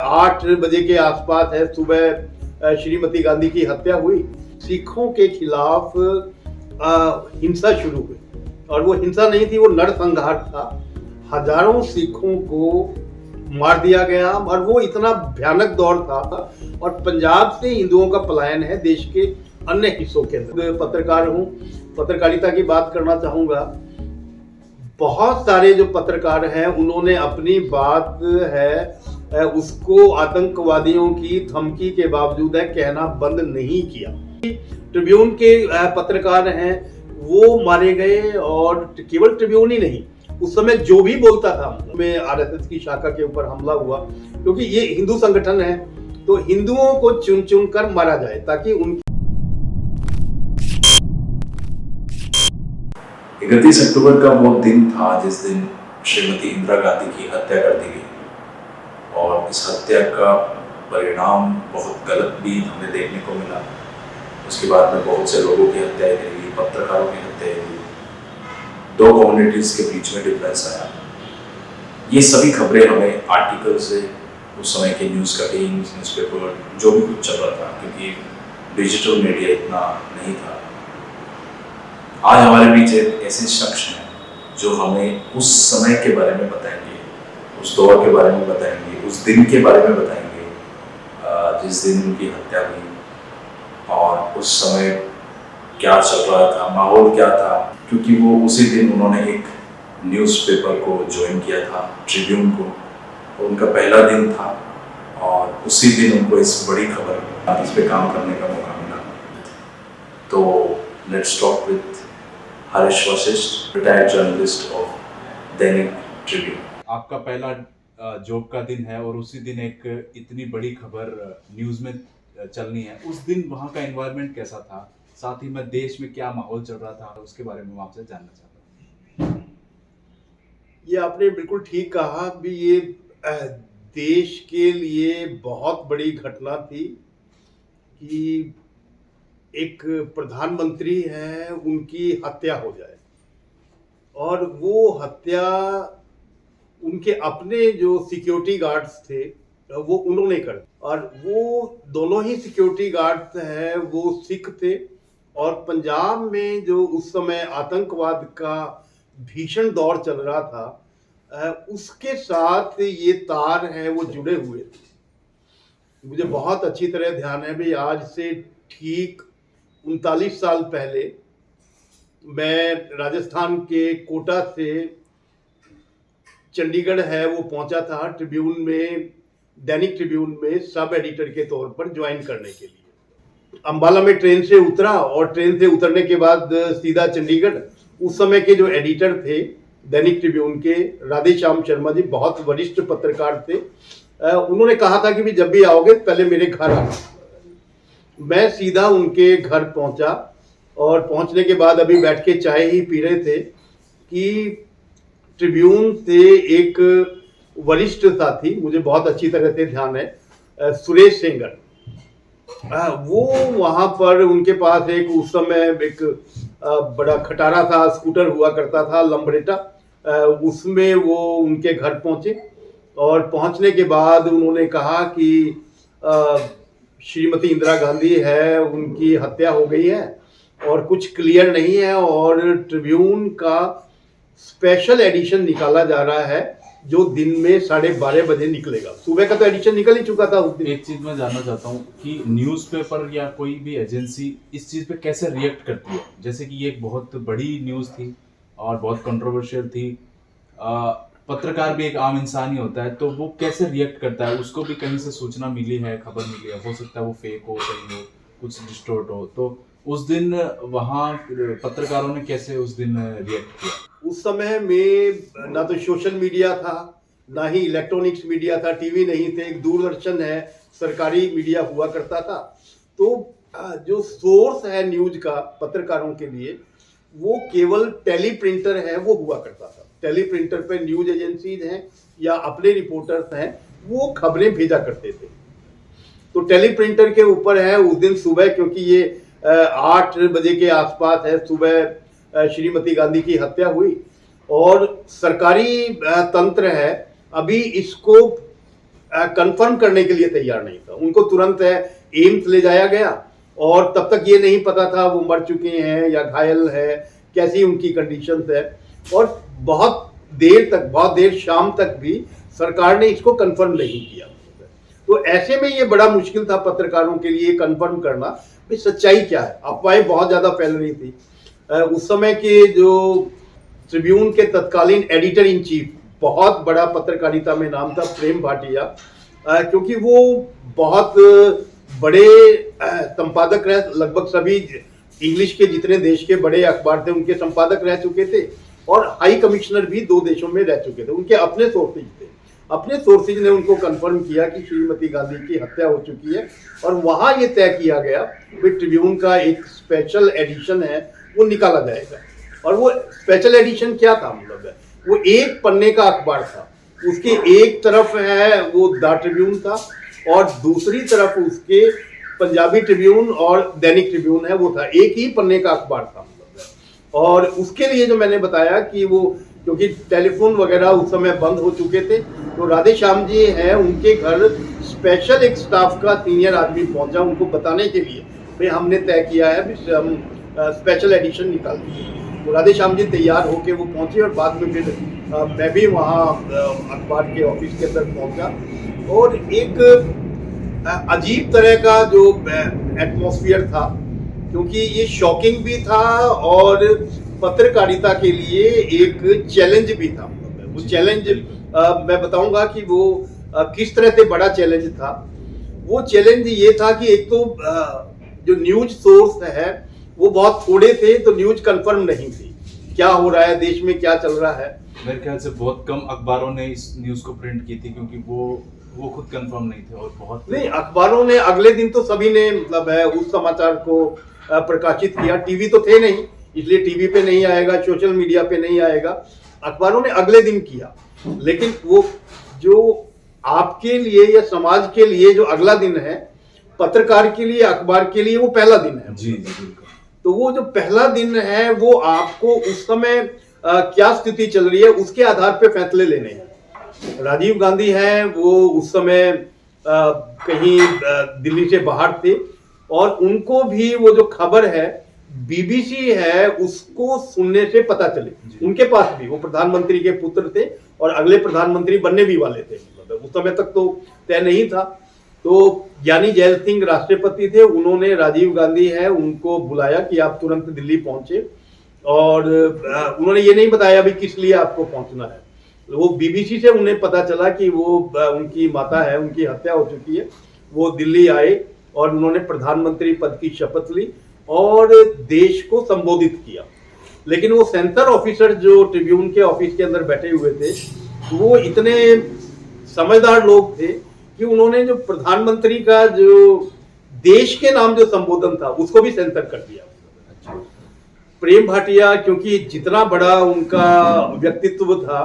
8 बजे के आसपास है सुबह श्रीमती गांधी की हत्या हुई। सिखों के खिलाफ हिंसा शुरू हुई और वो हिंसा नहीं थी, वो नरसंहार था। हजारों सिखों को मार दिया गया और वो इतना भयानक दौर था। और पंजाब से हिंदुओं का पलायन है देश के अन्य हिस्सों के अंदर। पत्रकार हूँ, पत्रकारिता की बात करना चाहूंगा। बहुत सारे जो पत्रकार हैं उन्होंने अपनी बात है उसको आतंकवादियों की धमकी के बावजूद है कहना बंद नहीं किया। ट्रिब्यून के पत्रकार हैं वो मारे गए, और केवल ट्रिब्यून ही नहीं, उस समय जो भी बोलता था में आरएसएस की शाखा के ऊपर हमला हुआ, क्योंकि ये हिंदू संगठन है तो हिंदुओं को चुन चुन कर मारा जाए ताकि उनकी 31 अक्टूबर का वो दिन था जिस दिन श्रीमती इंदिरा गांधी की हत्या कर दी गई, और इस हत्या का परिणाम बहुत गलत भी हमें देखने को मिला। उसके बाद में बहुत से लोगों की हत्याएं हुई, पत्रकारों की हत्याएं हुई, दो कम्युनिटीज के बीच में डिफरेंस आया। ये सभी खबरें हमें आर्टिकल से, उस समय के न्यूज़ कटिंग्स, न्यूज़पेपर, जो भी कुछ चल रहा था, क्योंकि डिजिटल मीडिया इतना नहीं था। आज हमारे बीच एक ऐसे शख्स हैं जो हमें उस समय के बारे में बताएंगे, उस दौर के बारे में बताएंगे, उस दिन के बारे में बताएंगे जिस दिन उनकी हत्या हुई, और उस समय क्या चल रहा था, माहौल क्या था। क्योंकि वो उसी दिन उन्होंने एक न्यूज़पेपर को ज्वाइन किया था, ट्रिब्यून को, और उनका पहला दिन था, और उसी दिन उनको इस बड़ी खबर इस पे काम करने का मौका मिला। तो let's talk with Harish Vashishtha, retired journalist of Dainik Tribune. आपका पहला जॉब का दिन है और उसी दिन एक इतनी बड़ी खबर न्यूज़ में चलनी है। उस दिन वहाँ का एनवायरनमेंट कैसा था, साथ ही में देश में क्या माहौल चल रहा था, उसके बारे में मैं आपसे जानना चाहता हूँ। ये आपने बिल्कुल ठीक कहा भी, ये देश के लिए बहुत बड़ी घटना थी कि एक प्रधानमंत्री है उनकी हत्या हो जाए, और वो हत्या उनके अपने जो सिक्योरिटी गार्ड्स थे वो उन्होंने कर, और वो दोनों ही सिक्योरिटी गार्ड्स हैं वो सिख थे। और पंजाब में जो उस समय आतंकवाद का भीषण दौर चल रहा था उसके साथ ये तार हैं वो जुड़े हुए थे। मुझे बहुत अच्छी तरह ध्यान है भी, आज से ठीक 39 साल पहले मैं राजस्थान के कोटा से चंडीगढ़ है वो पहुंचा था ट्रिब्यून में, दैनिक ट्रिब्यून में सब एडिटर के तौर पर ज्वाइन करने के लिए। अंबाला में ट्रेन से उतरा, और ट्रेन से उतरने के बाद सीधा चंडीगढ़। उस समय के जो एडिटर थे दैनिक ट्रिब्यून के, राधेश्याम शर्मा जी, बहुत वरिष्ठ पत्रकार थे, उन्होंने कहा था कि भी जब भी आओगे पहले मेरे घर आना। मैं सीधा उनके घर पहुंचा, और पहुंचने के बाद अभी बैठ के चाय ही पी रहे थे कि ट्रिब्यून से एक वरिष्ठ साथी, मुझे बहुत अच्छी तरह से ध्यान है, सुरेश सेंगर, वो वहां पर उनके पास एक उस समय एक बड़ा खटारा सा स्कूटर हुआ करता था, लंबरेटा, उसमें वो उनके घर पहुंचे। और पहुंचने के बाद उन्होंने कहा कि श्रीमती इंदिरा गांधी है उनकी हत्या हो गई है और कुछ क्लियर नहीं है, और ट्रिब्यून का स्पेशल एडिशन निकाला जा रहा है जो दिन में 12:30 बजे निकलेगा। सुबह का तो एडिशन निकल ही चुका था उस दिन। एक चीज मैं जानना चाहता हूँ कि न्यूज़पेपर या कोई भी एजेंसी इस चीज पे कैसे रिएक्ट करती है। जैसे कि ये एक बहुत बड़ी न्यूज़ थी और बहुत कंट्रोवर्शियल थी, पत्रकार भी एक आम इंसान ही होता है, तो वो कैसे रिएक्ट करता है। उसको भी कहीं से सूचना मिली है, खबर मिली है, हो सकता है वो फेक हो, सही हो, कुछ डिस्टोर्ट हो, तो उस दिन वहाँ पत्रकारों ने कैसे उस दिन रिएक्ट किया। उस समय में ना तो सोशल मीडिया था, ना ही इलेक्ट्रॉनिक्स मीडिया था, टीवी नहीं थे, एक दूरदर्शन है, सरकारी मीडिया हुआ करता था। तो जो सोर्स है न्यूज का पत्रकारों के लिए वो केवल टेलीप्रिंटर है वो हुआ करता था। टेलीप्रिंटर पे न्यूज एजेंसीज हैं या अपने रिपोर्टर्स हैं वो खबरें भेजा करते थे। तो टेलीप्रिंटर के ऊपर है उस दिन सुबह, क्योंकि ये 8 बजे के आसपास है सुबह श्रीमती गांधी की हत्या हुई, और सरकारी तंत्र है अभी इसको कंफर्म करने के लिए तैयार नहीं था। उनको तुरंत एम्स ले जाया गया और तब तक ये नहीं पता था वो मर चुके हैं या घायल है, कैसी उनकी कंडीशन है। और बहुत देर शाम तक भी सरकार ने इसको कंफर्म नहीं किया। तो ऐसे में ये बड़ा मुश्किल था पत्रकारों के लिए कंफर्म करना कि सच्चाई क्या है। अफवाहें बहुत ज्यादा फैल रही थी। उस समय के जो ट्रिब्यून के तत्कालीन एडिटर इन चीफ, बहुत बड़ा पत्रकारिता में नाम था, प्रेम भाटिया, क्योंकि वो बहुत बड़े संपादक रहे, लगभग सभी इंग्लिश के जितने देश के बड़े अखबार थे उनके संपादक रह चुके थे और हाई कमिश्नर भी 2 देशों में रह चुके थे। उनके अपने सोर्सेज थे। अपने सोर्सेज ने उनको कंफर्म किया कि श्रीमती गांधी की हत्या हो चुकी है और वहां ये तय किया गया कि ट्रिब्यून का एक स्पेशल एडिशन है वो निकाला जाएगा। और वो स्पेशल एडिशन क्या था, मतलब वो एक पन्ने का अखबार था। उसके एक तरफ है वो द ट्रिब्यून था और दूसरी तरफ उसके पंजाबी ट्रिब्यून और दैनिक ट्रिब्यून है वो था। एक ही पन्ने का अखबार था मतलब। और उसके लिए जो मैंने बताया कि वो क्योंकि टेलीफोन वगैरह उस समय बंद हो चुके थे, तो राधे श्याम जी हैं, उनके घर स्पेशल एक स्टाफ का सीनियर आदमी पहुंचा उनको बताने के लिए भाई हमने तय किया है भी हम स्पेशल एडिशन निकाल दिए। तो राधे श्याम जी तैयार होके वो पहुंचे और बाद में फिर मैं भी वहाँ अखबार के ऑफिस के अंदर पहुंचा और एक अजीब तरह का जो एटमॉस्फेयर था, क्योंकि ये शॉकिंग भी था और पत्रकारिता के लिए एक चैलेंज भी था। वो चैलेंज मैं बताऊंगा कि वो किस तरह से बड़ा चैलेंज था। वो चैलेंज ये था कि एक तो जो न्यूज सोर्स है वो बहुत थोड़े थे, तो न्यूज कंफर्म नहीं थी क्या हो रहा है देश में, क्या चल रहा है। मेरे ख्याल से बहुत कम अखबारों ने इस न्यूज को प्रिंट की थी क्योंकि वो खुद कंफर्म नहीं थे और बहुत नहीं, अखबारों ने अगले दिन तो सभी ने मतलब है उस समाचार को प्रकाशित किया। टीवी तो थे नहीं, इसलिए टीवी पे नहीं आएगा, सोशल मीडिया पे नहीं आएगा। अखबारों ने अगले दिन किया, लेकिन वो जो आपके लिए या समाज के लिए जो अगला दिन है, पत्रकार के लिए, अखबार के लिए वो पहला दिन है। जी बिल्कुल। तो वो जो पहला दिन है वो आपको उस समय क्या स्थिति चल रही है उसके आधार पे फैसले लेने हैं। राजीव गांधी हैं, वो उस समय कहीं दिल्ली से बाहर थे और उनको भी वो जो खबर है बीबीसी है उसको सुनने से पता चले। उनके पास भी, वो प्रधानमंत्री के पुत्र थे और अगले प्रधानमंत्री बनने भी वाले थे, मतलब उस समय तक तो तय नहीं था। तो ज्ञानी जैल सिंह राष्ट्रपति थे, उन्होंने राजीव गांधी है उनको बुलाया कि आप तुरंत दिल्ली पहुंचे और उन्होंने ये नहीं बताया भी किस लिए आपको पहुंचना है। वो बीबीसी से उन्हें पता चला कि वो उनकी माता है, उनकी हत्या हो चुकी है। वो दिल्ली आए और उन्होंने प्रधानमंत्री पद की शपथ ली और देश को संबोधित किया। लेकिन वो सेंसर ऑफिसर जो ट्रिब्यून के ऑफिस के अंदर बैठे हुए थे वो इतने समझदार लोग थे कि उन्होंने जो प्रधानमंत्री का जो देश के नाम जो संबोधन था उसको भी सेंसर कर दिया। प्रेम भाटिया, क्योंकि जितना बड़ा उनका व्यक्तित्व था,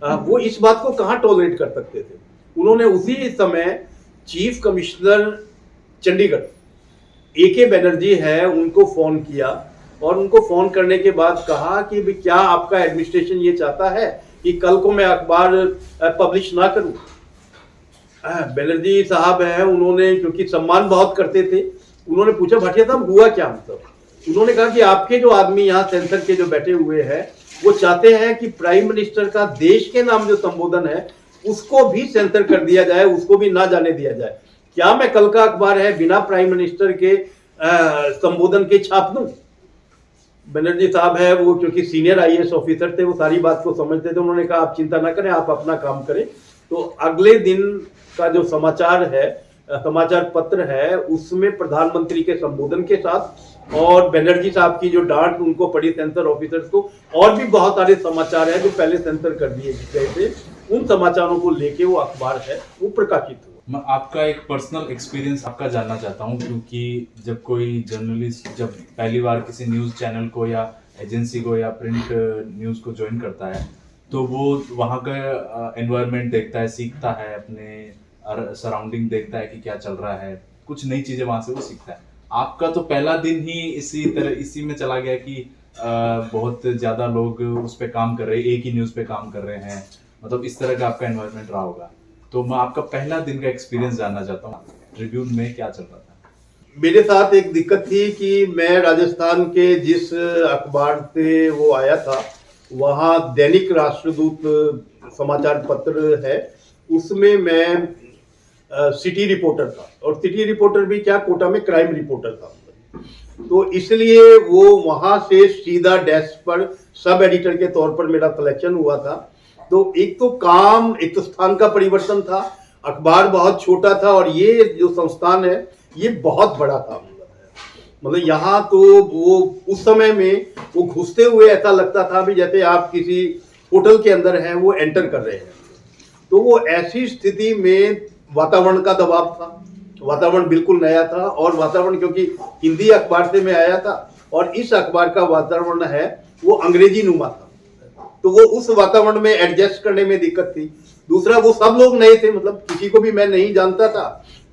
वो इस बात को कहाँ टॉलरेट कर सकते थे। उन्होंने उसी समय chief commissioner Chandigarh AK Banerjee है उनको फोन किया और उनको फोन करने के बाद कहा कि भी क्या आपका एडमिनिस्ट्रेशन ये चाहता है कि कल को मैं अखबार पब्लिश ना करूं। बनर्जी साहब हैं, उन्होंने क्योंकि सम्मान बहुत करते थे, उन्होंने पूछा भाटिया साहब हुआ क्या मतलब। उन्होंने कहा कि आपके जो आदमी यहाँ सेंसर के जो बैठे हुए हैं वो चाहते हैं कि प्राइम मिनिस्टर का देश के नाम जो संबोधन है उसको भी सेंसर कर दिया जाए, उसको भी ना जाने दिया जाए। क्या मैं कल का अखबार है बिना प्राइम मिनिस्टर के संबोधन के छाप दूं। बनर्जी साहब है वो क्योंकि सीनियर IAS ऑफिसर थे, वो सारी बात को समझते थे। उन्होंने कहा आप चिंता ना करें, आप अपना काम करें। तो अगले दिन का जो समाचार है, समाचार पत्र है, उसमें प्रधानमंत्री के संबोधन के साथ और बनर्जी साहब की जो डांट उनको पड़ी सेंसर ऑफिसर्स को, और भी बहुत सारे समाचार हैं जो पहले सेंसर कर दिए गए थे, उन समाचारों को लेके वो अखबार है वो प्रकाशित हुआ। मैं आपका एक पर्सनल एक्सपीरियंस आपका जानना चाहता हूँ, क्योंकि जब कोई जर्नलिस्ट जब पहली बार किसी न्यूज़ चैनल को या एजेंसी को या प्रिंट न्यूज़ को ज्वाइन करता है तो वो वहाँ का एनवायरनमेंट देखता है, सीखता है, अपने सराउंडिंग देखता है कि क्या चल रहा है, कुछ नई चीज़ें वहाँ से वो सीखता है। आपका तो पहला दिन ही इसी में चला गया कि बहुत ज़्यादा लोग उस पर काम कर रहे हैं, एक ही न्यूज़ पे काम कर रहे हैं, मतलब इस तरह का आपका एनवायरनमेंट रहा होगा। तो मैं आपका पहला दिन का एक्सपीरियंस जानना चाहता हूँ, ट्रिब्यून में क्या चल रहा था? मेरे साथ एक दिक्कत थी कि मैं राजस्थान के जिस अखबार से वो आया था, वहाँ दैनिक राष्ट्रदूत समाचार पत्र है, उसमें मैं सिटी रिपोर्टर था। और सिटी रिपोर्टर भी क्या, कोटा में क्राइम रिपोर्टर था। तो इसलिए वो वहाँ से सीधा डेस्क पर सब एडिटर के तौर पर मेरा सिलेक्शन हुआ था। तो एक तो स्थान का परिवर्तन था, अखबार बहुत छोटा था, और ये जो संस्थान है ये बहुत बड़ा था। मतलब यहाँ तो वो उस समय में वो घुसते हुए ऐसा लगता था भी जैसे आप किसी होटल के अंदर हैं, वो एंटर कर रहे हैं। तो वो ऐसी स्थिति में वातावरण का दबाव था, वातावरण बिल्कुल नया था, और वातावरण क्योंकि हिंदी अखबार से मैं आया था और इस अखबार का वातावरण है वो अंग्रेजी नुमा था, तो वो उस वातावरण में एडजस्ट करने में दिक्कत थी। दूसरा, वो सब लोग नए थे, मतलब किसी को भी मैं नहीं जानता था,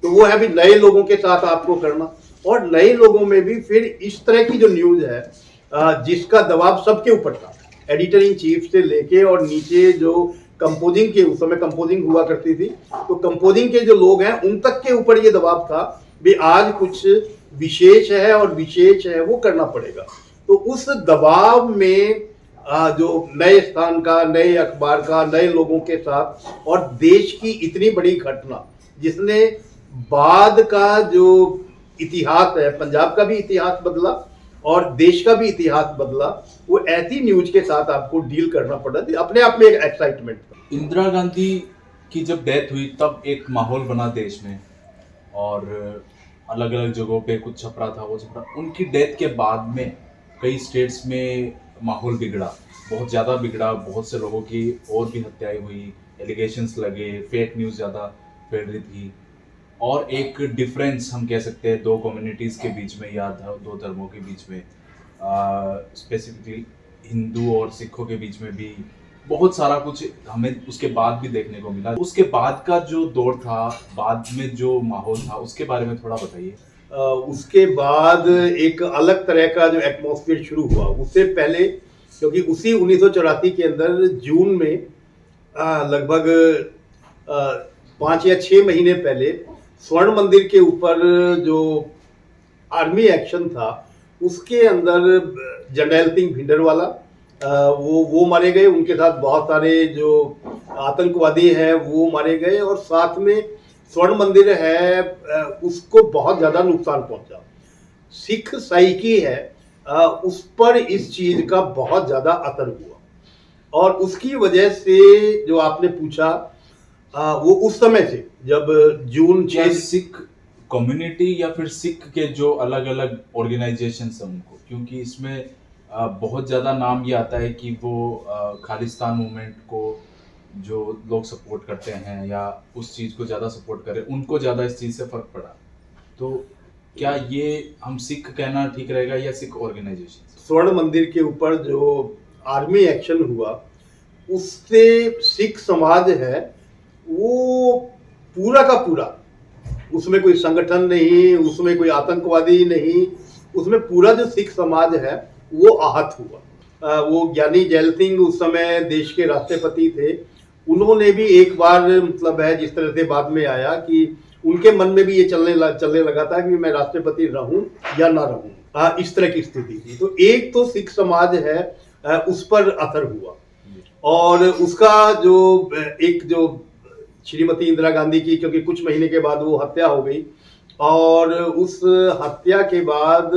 तो वो है भी नए लोगों के साथ आपको करना, और नए लोगों में भी फिर इस तरह की जो न्यूज है जिसका दबाव सबके ऊपर था, एडिटर इन चीफ से लेके और नीचे जो कंपोजिंग के, उस समय कंपोजिंग हुआ करती थी, तो कंपोजिंग के जो लोग हैं उन तक के ऊपर ये दबाव था भी आज कुछ विशेष है और विशेष है वो करना पड़ेगा। तो उस दबाव में जो नए स्थान का, नए अखबार का, नए लोगों के साथ, और देश की इतनी बड़ी घटना जिसने बाद का जो इतिहास है, पंजाब का भी इतिहास बदला और देश का भी इतिहास बदला, वो ऐसी न्यूज के साथ आपको डील करना पड़ा, अपने आप में एक एक्साइटमेंट था। इंदिरा गांधी की जब डेथ हुई तब एक माहौल बना देश में, और अलग अलग जगहों पे कुछ छपरा था, वो छपरा। उनकी डेथ के बाद में कई स्टेट्स में माहौल बिगड़ा, बहुत ज़्यादा बिगड़ा, बहुत से लोगों की और भी हत्याएं हुई, एलिगेशंस लगे, फेक न्यूज़ ज़्यादा फैल रही थी, और एक डिफरेंस हम कह सकते हैं दो कम्युनिटीज़ के बीच में या दो धर्मों के बीच में, स्पेसिफिकली हिंदू और सिखों के बीच में भी बहुत सारा कुछ हमें उसके बाद भी देखने को मिला। उसके बाद का जो दौर था, बाद में जो माहौल था, उसके बारे में थोड़ा बताइए। उसके बाद एक अलग तरह का जो एटमॉस्फेयर शुरू हुआ। उससे पहले, क्योंकि उसी 1984 के अंदर जून में लगभग 5 या 6 महीने पहले स्वर्ण मंदिर के ऊपर जो आर्मी एक्शन था, उसके अंदर जनरल सिंह भिंडरवाला वो मारे गए, उनके साथ बहुत सारे जो आतंकवादी हैं वो मारे गए, और साथ में स्वर्ण मंदिर है उसको बहुत ज़्यादा नुकसान पहुंचा। सिख साइकी है उस पर इस चीज़ का बहुत ज़्यादा असर हुआ, और उसकी वजह से जो आपने पूछा, वो उस समय से जब जून 6 सिख कम्युनिटी या फिर सिख के जो अलग अलग ऑर्गेनाइजेशंस हैं उनको, क्योंकि इसमें बहुत ज़्यादा नाम ये आता है कि वो खालिस्तान मूवमेंट को जो लोग सपोर्ट करते हैं या उस चीज़ को ज़्यादा सपोर्ट करें, उनको ज़्यादा इस चीज़ से फ़र्क पड़ा। तो क्या ये हम सिख कहना ठीक रहेगा या सिख ऑर्गेनाइजेशन? स्वर्ण मंदिर के ऊपर जो आर्मी एक्शन हुआ, उससे सिख समाज है वो पूरा का पूरा, उसमें कोई संगठन नहीं, उसमें कोई आतंकवादी नहीं, उसमें पूरा जो सिख समाज है वो आहत हुआ। वो ज्ञानी जैल सिंह उस समय देश के राष्ट्रपति थे, उन्होंने भी एक बार, मतलब है जिस तरह से बाद में आया कि उनके मन में भी ये चलने लगा था कि मैं राष्ट्रपति रहूं या ना रहूं, इस तरह की स्थिति थी। तो एक तो सिख समाज है उस पर असर हुआ, और उसका जो एक जो श्रीमती इंदिरा गांधी की, क्योंकि कुछ महीने के बाद वो हत्या हो गई, और उस हत्या के बाद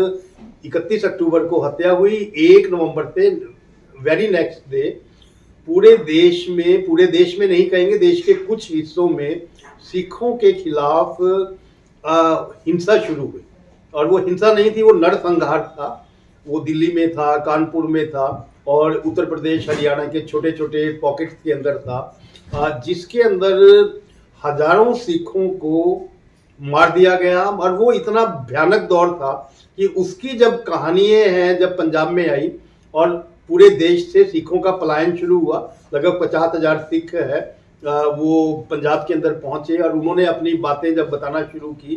31 अक्टूबर को हत्या हुई, 1 नवंबर से वेरी नेक्स्ट डे पूरे देश में नहीं कहेंगे, देश के कुछ हिस्सों में सिखों के खिलाफ हिंसा शुरू हुई। और वो हिंसा नहीं थी, वो नरसंहार था। वो दिल्ली में था, कानपुर में था, और उत्तर प्रदेश, हरियाणा के छोटे छोटे पॉकेट्स के अंदर था, जिसके अंदर हजारों सिखों को मार दिया गया। और वो इतना भयानक दौर था कि उसकी जब कहानियाँ हैं, जब पंजाब में आई और पूरे देश से सिखों का पलायन शुरू हुआ, लगभग 50,000 सिख है वो पंजाब के अंदर पहुंचे, और उन्होंने अपनी बातें जब बताना शुरू की,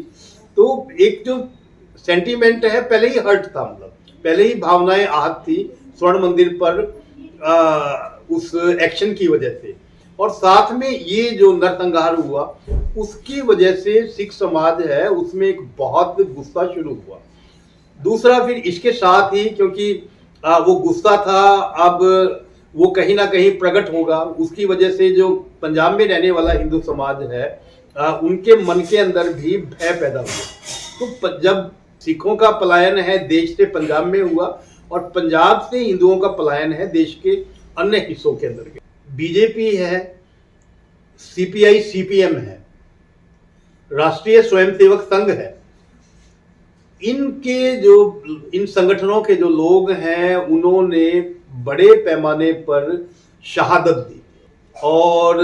तो एक जो सेंटीमेंट है पहले ही हर्ट था, मतलब पहले ही भावनाएं आहत थी स्वर्ण मंदिर पर उस एक्शन की वजह से। और साथ में ये जो नरसंहार हुआ उसकी वजह से सिख समाज है उसमें एक बहुत गुस्सा शुरू हुआ। दूसरा फिर इसके साथ ही क्योंकि वो गुस्सा था, अब वो कहीं ना कहीं प्रकट होगा, उसकी वजह से जो पंजाब में रहने वाला हिंदू समाज है उनके मन के अंदर भी भय पैदा हुआ। तो जब सिखों का पलायन है देश से पंजाब में हुआ और पंजाब से हिंदुओं का पलायन है देश के अन्य हिस्सों के अंदर के। बीजेपी है, सीपीआई सीपीएम है, राष्ट्रीय स्वयंसेवक संघ है, इन संगठनों के जो लोग हैं उन्होंने बड़े पैमाने पर शहादत दी और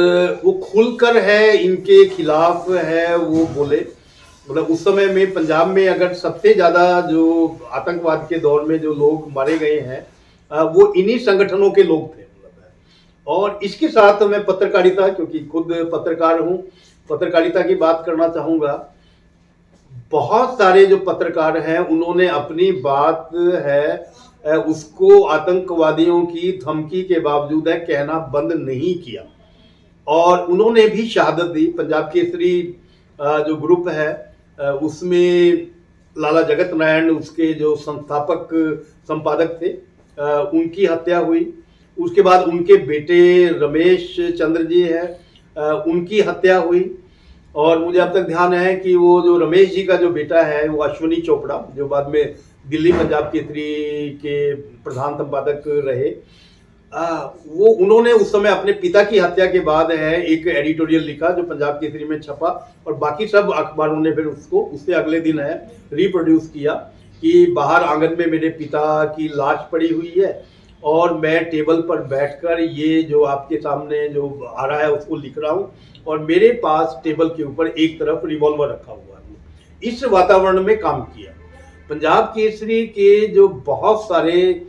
वो खुलकर है इनके खिलाफ है वो बोले। मतलब उस समय में पंजाब में अगर सबसे ज्यादा जो आतंकवाद के दौर में जो लोग मारे गए हैं वो इन्हीं संगठनों के लोग थे। और इसके साथ मैं पत्रकारिता, क्योंकि खुद पत्रकार हूं, पत्रकारिता की बात करना चाहूंगा। बहुत सारे जो पत्रकार हैं उन्होंने अपनी बात है उसको आतंकवादियों की धमकी के बावजूद है कहना बंद नहीं किया और उन्होंने भी शहादत दी। पंजाब केसरी जो ग्रुप है उसमें लाला जगत नारायण उसके जो संस्थापक संपादक थे उनकी हत्या हुई। उसके बाद उनके बेटे रमेश चंद्र जी है उनकी हत्या हुई। और मुझे अब तक ध्यान है कि वो जो रमेश जी का जो बेटा है वो अश्विनी चोपड़ा जो बाद में दिल्ली पंजाब केसरी के प्रधान संपादक रहे, वो उन्होंने उस समय अपने पिता की हत्या के बाद है एक एडिटोरियल लिखा जो पंजाब केसरी में छपा और बाकी सब अखबारों ने फिर उसको उससे अगले दिन है रिप्रोड्यूस किया कि बाहर आंगन में मेरे पिता की लाश पड़ी हुई है और मैं टेबल पर बैठकर ये जो आपके सामने जो आ रहा है उसको लिख रहा हूँ और मेरे पास टेबल के ऊपर एक तरफ रिवॉल्वर रखा हुआ है। इस वातावरण में काम किया। पंजाब केसरी के जो बहुत सारे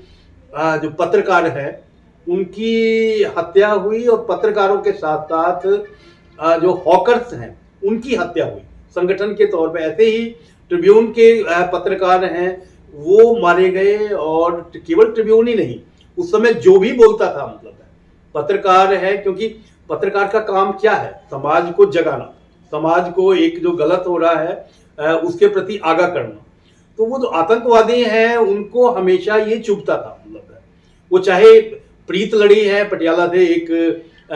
जो पत्रकार हैं उनकी हत्या हुई और पत्रकारों के साथ साथ जो हॉकर्स हैं उनकी हत्या हुई संगठन के तौर पे। ऐसे ही ट्रिब्यून के पत्रकार हैं वो मारे गए और केवल ट्रिब्यून ही नहीं, उस समय जो भी बोलता था मतलब पत्रकार है, क्योंकि पत्रकार का काम क्या है? समाज को जगाना, समाज को एक जो गलत हो रहा है उसके प्रति आगाह करना। तो वो जो आतंकवादी हैं उनको हमेशा ये चुभता था मतलब वो चाहे प्रीत लड़ी है पटियाला से एक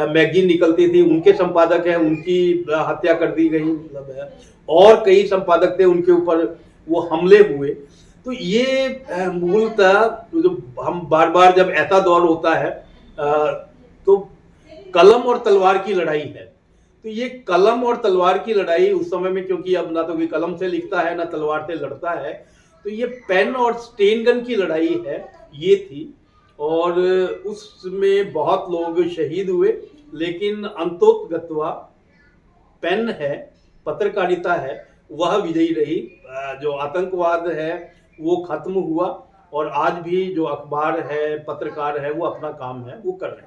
मैगजीन निकलती थी उनके संपादक है उनकी हत्या कर दी गई मतलब है और कई संपादक थे उनके ऊपर वो हमले हुए। तो ये मूलतः जो हम बार बार जब ऐसा दौर होता है तो कलम और तलवार की लड़ाई है। तो ये कलम और तलवार की लड़ाई उस समय में, क्योंकि अब ना तो कोई कलम से लिखता है ना तलवार से लड़ता है, तो ये पेन और स्टेन गन की लड़ाई है ये थी और उसमें बहुत लोग शहीद हुए। लेकिन अंतोतगत्वा पेन है, पत्रकारिता है, वह विजयी रही। जो आतंकवाद है वो खत्म हुआ और आज भी जो अखबार है पत्रकार है वो अपना काम है वो कर रहे हैं।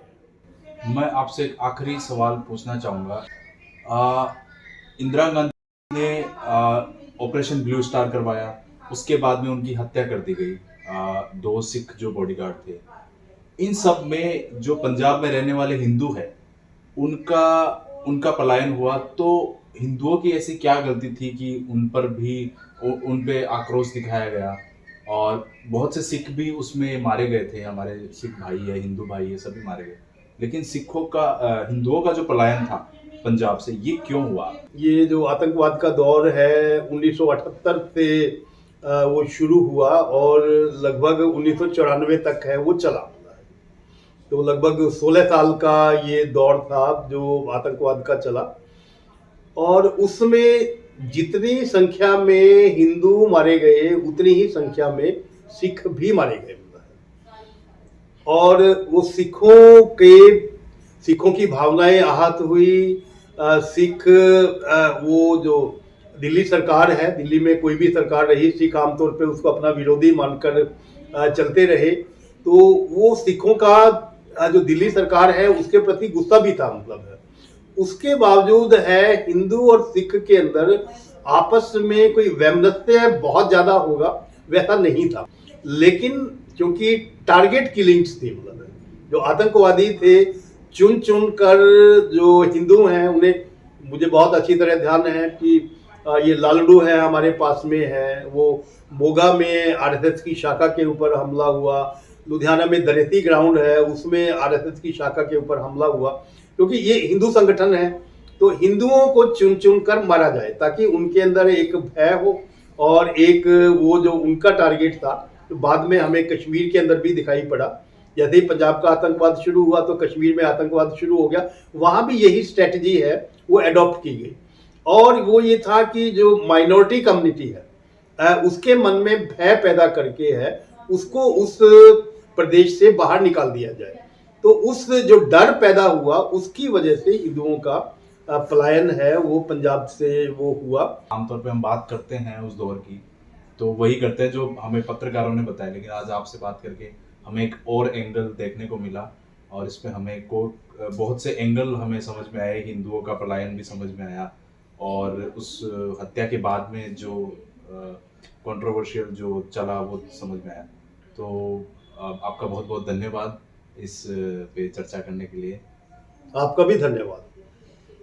मैं आपसे एक आखिरी सवाल पूछना चाहूँगा। इंदिरा गांधी ने ऑपरेशन ब्लू स्टार करवाया, उसके बाद में उनकी हत्या कर दी गई। 2 सिख जो बॉडीगार्ड थे, इन सब में जो पंजाब में रहने वाले हिंदू है उनका पलायन हुआ। तो हिंदुओं की ऐसी क्या गलती थी कि उन पे आक्रोश दिखाया गया और बहुत से सिख भी उसमें मारे गए थे। हमारे सिख भाई है, हिंदू भाई है, सभी मारे गए। लेकिन हिंदुओं का जो पलायन था पंजाब से, ये क्यों हुआ? ये जो आतंकवाद का दौर है 1978 से वो शुरू हुआ और लगभग 1994 तक है वो चला। तो लगभग 16 साल का ये दौर था जो आतंकवाद का चला और उसमें जितनी संख्या में हिंदू मारे गए उतनी ही संख्या में सिख भी मारे गए और वो सिखों की भावनाएं आहत हुई। सिख वो जो दिल्ली सरकार है, दिल्ली में कोई भी सरकार रही, सिख आमतौर पे उसको अपना विरोधी मानकर चलते रहे। तो वो सिखों का जो दिल्ली सरकार है उसके प्रति गुस्सा भी था मतलब है। उसके बावजूद है हिंदू और सिख के अंदर आपस में कोई वैमनस्य बहुत ज्यादा होगा वैसा नहीं था। लेकिन क्योंकि टारगेट किलिंग्स थी मतलब जो आतंकवादी थे चुन चुन कर जो हिंदू हैं उन्हें, मुझे बहुत अच्छी तरह ध्यान है कि ये लालड़ू है हमारे पास में है, वो मोगा में आरएसएस की शाखा के ऊपर हमला हुआ, लुधियाना में दलेती ग्राउंड है उसमें आरएसएस की शाखा के ऊपर हमला हुआ, क्योंकि ये हिंदू संगठन है तो हिंदुओं को चुन चुन कर मारा जाए ताकि उनके अंदर एक भय हो। और एक वो जो उनका टारगेट था तो बाद में हमें कश्मीर के अंदर भी दिखाई पड़ा, जैसे ही पंजाब का आतंकवाद शुरू हुआ तो कश्मीर में आतंकवाद शुरू हो गया, वहाँ भी यही स्ट्रेटजी है वो एडॉप्ट की गई। और वो ये था कि जो माइनॉरिटी कम्युनिटी है उसके मन में भय पैदा करके है उसको उस प्रदेश से बाहर निकाल दिया जाए। तो उस जो डर पैदा हुआ उसकी वजह से हिंदुओं का पलायन है वो पंजाब से वो हुआ। आमतौर पे हम बात करते हैं उस दौर की, तो वही करते हैं जो हमें पत्रकारों ने बताया, लेकिन आज आपसे बात करके हमें एक और एंगल देखने को मिला और इस पे हमें को बहुत से एंगल हमें समझ में आए, हिंदुओं का पलायन भी समझ में आया और उस हत्या के बाद में जो कंट्रोवर्शियल जो चला वो समझ में आया। तो आपका बहुत बहुत धन्यवाद इस पे चर्चा करने के लिए। आपका भी धन्यवाद।